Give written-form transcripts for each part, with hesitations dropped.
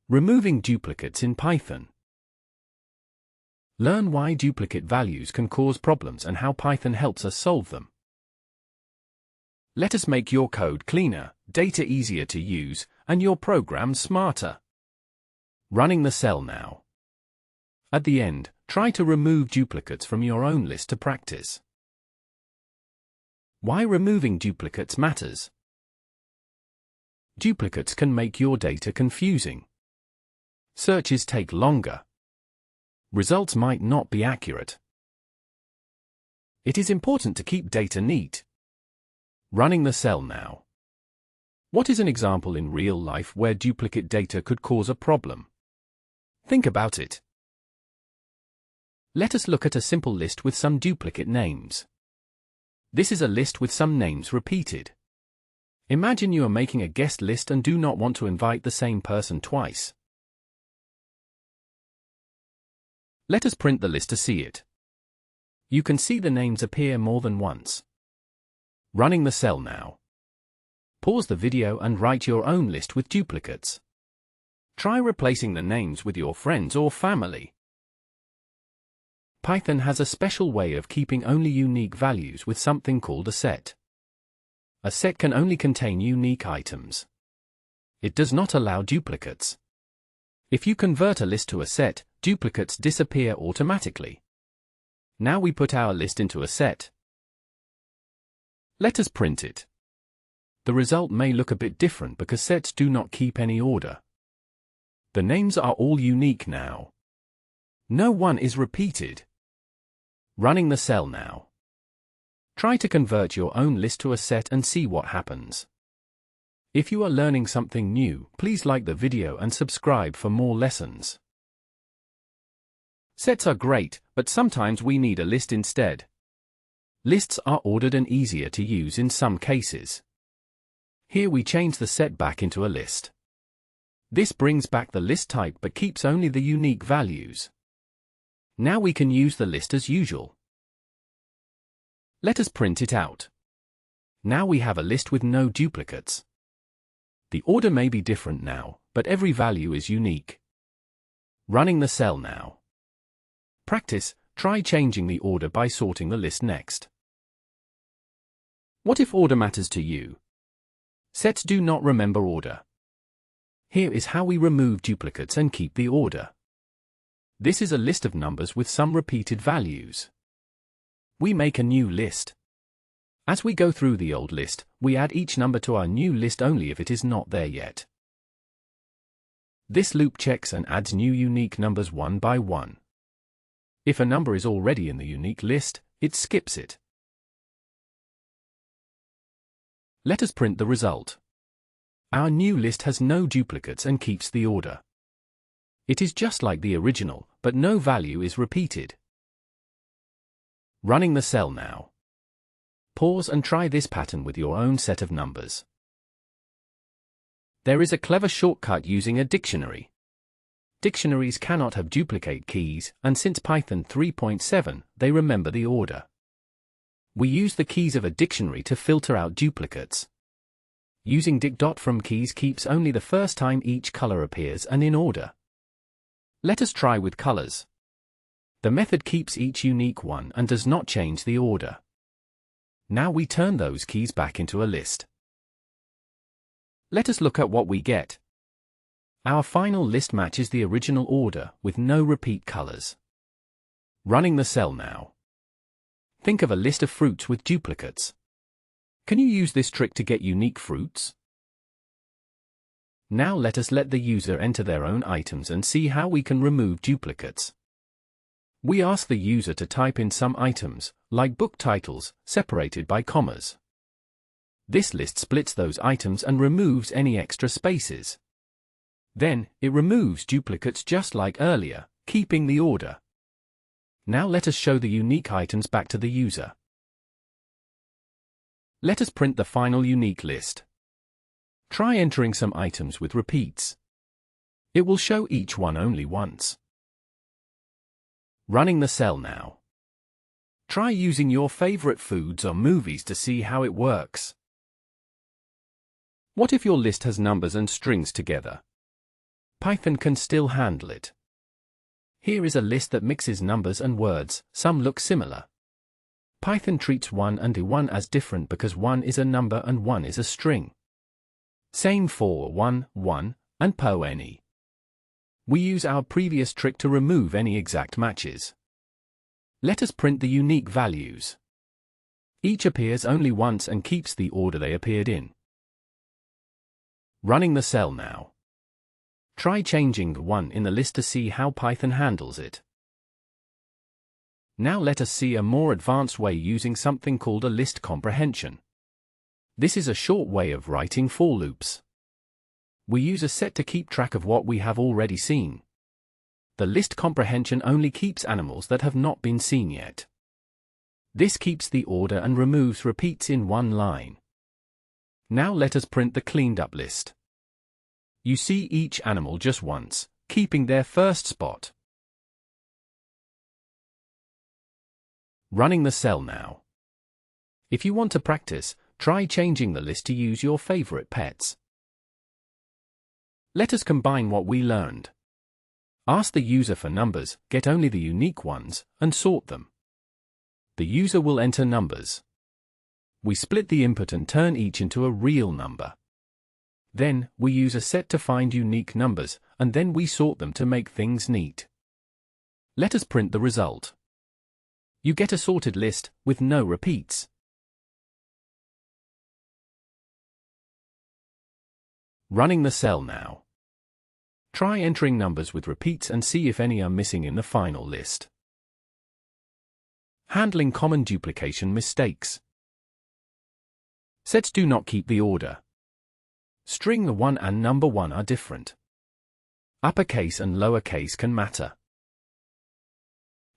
Removing duplicates in Python. Learn why duplicate values can cause problems and how Python helps us solve them. Let us make your code cleaner, data easier to use, and your program smarter. Running the cell now. At the end, try to remove duplicates from your own list to practice. Why removing duplicates matters. Duplicates can make your data confusing. Searches take longer. Results might not be accurate. It is important to keep data neat. Running the cell now. What is an example in real life where duplicate data could cause a problem? Think about it. Let us look at a simple list with some duplicate names. This is a list with some names repeated. Imagine you are making a guest list and do not want to invite the same person twice. Let us print the list to see it. You can see the names appear more than once. Running the cell now. Pause the video and write your own list with duplicates. Try replacing the names with your friends or family. Python has a special way of keeping only unique values with something called a set. A set can only contain unique items. It does not allow duplicates. If you convert a list to a set, duplicates disappear automatically. Now we put our list into a set. Let us print it. The result may look a bit different because sets do not keep any order. The names are all unique now. No one is repeated. Running the cell now. Try to convert your own list to a set and see what happens. If you are learning something new, please like the video and subscribe for more lessons. Sets are great, but sometimes we need a list instead. Lists are ordered and easier to use in some cases. Here we change the set back into a list. This brings back the list type but keeps only the unique values. Now we can use the list as usual. Let us print it out. Now we have a list with no duplicates. The order may be different now, but every value is unique. Running the cell now. Practice, try changing the order by sorting the list next. What if order matters to you? Sets do not remember order. Here is how we remove duplicates and keep the order. This is a list of numbers with some repeated values. We make a new list. As we go through the old list, we add each number to our new list only if it is not there yet. This loop checks and adds new unique numbers one by one. If a number is already in the unique list, it skips it. Let us print the result. Our new list has no duplicates and keeps the order. It is just like the original, but no value is repeated. Running the cell now. Pause and try this pattern with your own set of numbers. There is a clever shortcut using a dictionary. Dictionaries cannot have duplicate keys, and since Python 3.7, they remember the order. We use the keys of a dictionary to filter out duplicates. Using dic.from keys keeps only the first time each color appears and in order. Let us try with colors. The method keeps each unique one and does not change the order. Now we turn those keys back into a list. Let us look at what we get. Our final list matches the original order with no repeat colors. Running the cell now. Think of a list of fruits with duplicates. Can you use this trick to get unique fruits? Now let us let the user enter their own items and see how we can remove duplicates. We ask the user to type in some items, like book titles, separated by commas. This list splits those items and removes any extra spaces. Then, it removes duplicates just like earlier, keeping the order. Now let us show the unique items back to the user. Let us print the final unique list. Try entering some items with repeats. It will show each one only once. Running the cell now. Try using your favorite foods or movies to see how it works. What if your list has numbers and strings together? Python can still handle it. Here is a list that mixes numbers and words. Some look similar. Python treats 1 and 1 as different because 1 is a number and 1 is a string. Same for 1, 1, and po any. We use our previous trick to remove any exact matches. Let us print the unique values. Each appears only once and keeps the order they appeared in. Running the cell now. Try changing the 1 in the list to see how Python handles it. Now let us see a more advanced way using something called a list comprehension. This is a short way of writing for loops. We use a set to keep track of what we have already seen. The list comprehension only keeps animals that have not been seen yet. This keeps the order and removes repeats in one line. Now let us print the cleaned up list. You see each animal just once, keeping their first spot. Running the cell now. If you want to practice, try changing the list to use your favorite pets. Let us combine what we learned. Ask the user for numbers, get only the unique ones, and sort them. The user will enter numbers. We split the input and turn each into a real number. Then, we use a set to find unique numbers, and then we sort them to make things neat. Let us print the result. You get a sorted list, with no repeats. Running the cell now. Try entering numbers with repeats and see if any are missing in the final list. Handling common duplication mistakes. Sets do not keep the order. String 1 and number 1 are different. Uppercase and lowercase can matter.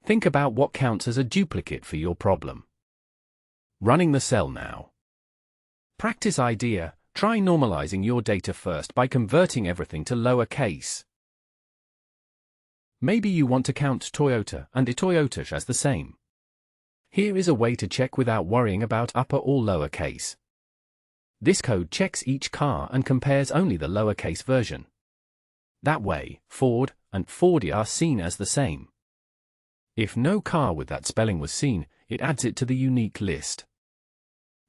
Think about what counts as a duplicate for your problem. Running the cell now. Practice idea. Try normalizing your data first by converting everything to lowercase. Maybe you want to count Toyota and Toyotas as the same. Here is a way to check without worrying about upper or lowercase. This code checks each car and compares only the lowercase version. That way, Ford and Fordi are seen as the same. If no car with that spelling was seen, it adds it to the unique list.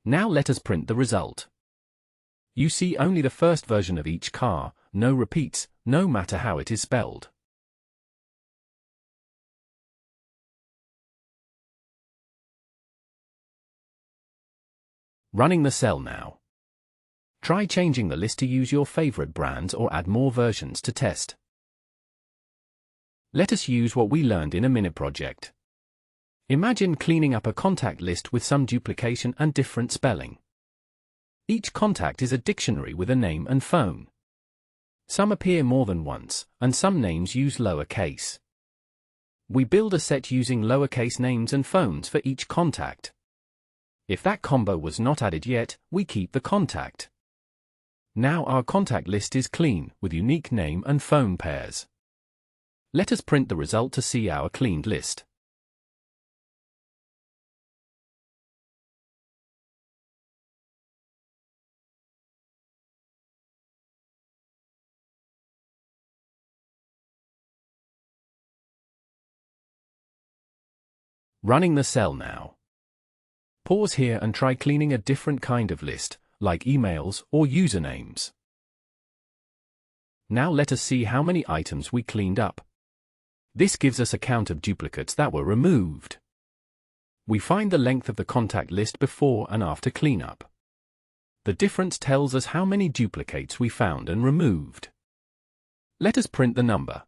Now let us print the result. You see only the first version of each car, no repeats, no matter how it is spelled. Running the cell now. Try changing the list to use your favorite brands or add more versions to test. Let us use what we learned in a minute project. Imagine cleaning up a contact list with some duplication and different spelling. Each contact is a dictionary with a name and phone. Some appear more than once, and some names use lowercase. We build a set using lowercase names and phones for each contact. If that combo was not added yet, we keep the contact. Now our contact list is clean, with unique name and phone pairs. Let us print the result to see our cleaned list. Running the cell now. Pause here and try cleaning a different kind of list, like emails or usernames. Now let us see how many items we cleaned up. This gives us a count of duplicates that were removed. We find the length of the contact list before and after cleanup. The difference tells us how many duplicates we found and removed. Let us print the number.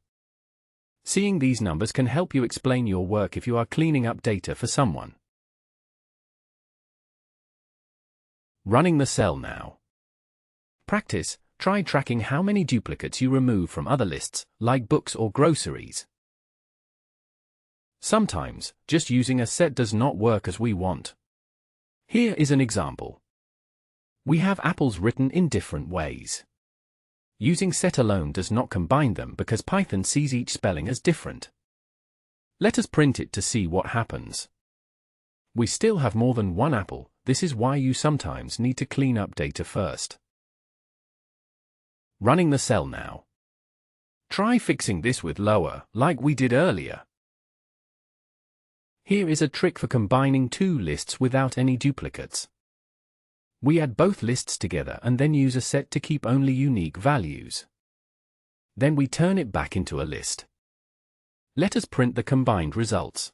Seeing these numbers can help you explain your work if you are cleaning up data for someone. Running the cell now. Practice. Try tracking how many duplicates you remove from other lists, like books or groceries. Sometimes, just using a set does not work as we want. Here is an example. We have apples written in different ways. Using set alone does not combine them because Python sees each spelling as different. Let us print it to see what happens. We still have more than one apple. This is why you sometimes need to clean up data first. Running the cell now. Try fixing this with lower, like we did earlier. Here is a trick for combining two lists without any duplicates. We add both lists together and then use a set to keep only unique values. Then we turn it back into a list. Let us print the combined results.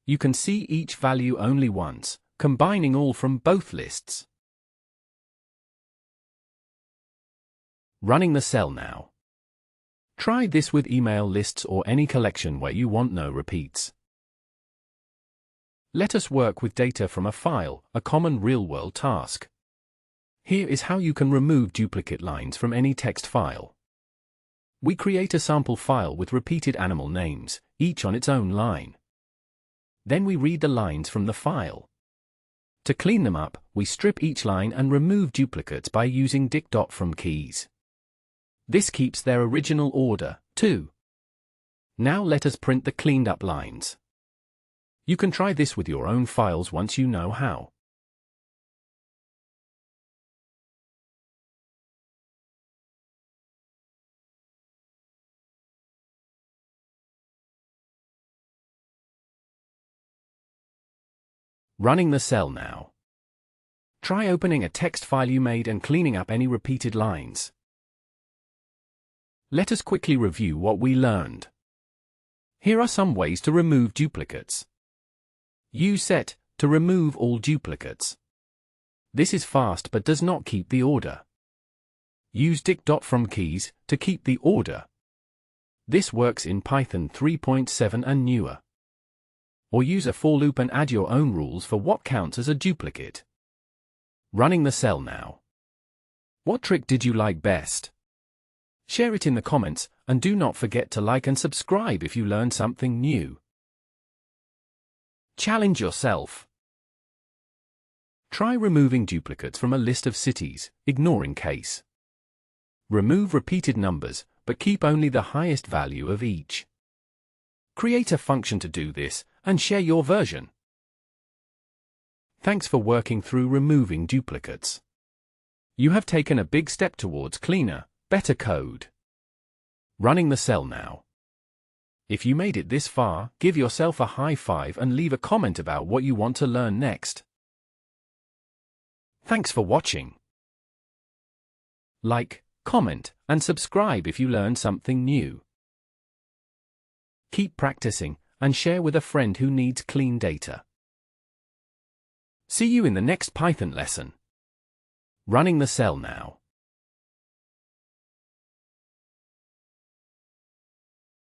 You can see each value only once, combining all from both lists. Running the cell now. Try this with email lists or any collection where you want no repeats. Let us work with data from a file, a common real-world task. Here is how you can remove duplicate lines from any text file. We create a sample file with repeated animal names, each on its own line. Then we read the lines from the file. To clean them up, we strip each line and remove duplicates by using dic.from keys. This keeps their original order, too. Now let us print the cleaned up lines. You can try this with your own files once you know how. Running the cell now. Try opening a text file you made and cleaning up any repeated lines. Let us quickly review what we learned. Here are some ways to remove duplicates. Use set to remove all duplicates. This is fast but does not keep the order. Use dic.from keys to keep the order. This works in Python 3.7 and newer. Or use a for loop and add your own rules for what counts as a duplicate. Running the cell now. What trick did you like best? Share it in the comments, and do not forget to like and subscribe if you learned something new. Challenge yourself. Try removing duplicates from a list of cities, ignoring case. Remove repeated numbers, but keep only the highest value of each. Create a function to do this, and share your version. Thanks for working through removing duplicates. You have taken a big step towards cleaner, better code. Running the cell now. If you made it this far, give yourself a high five and leave a comment about what you want to learn next. Thanks for watching. Like, comment, and subscribe if you learned something new. Keep practicing, and share with a friend who needs clean data. See you in the next Python lesson. Running the cell now.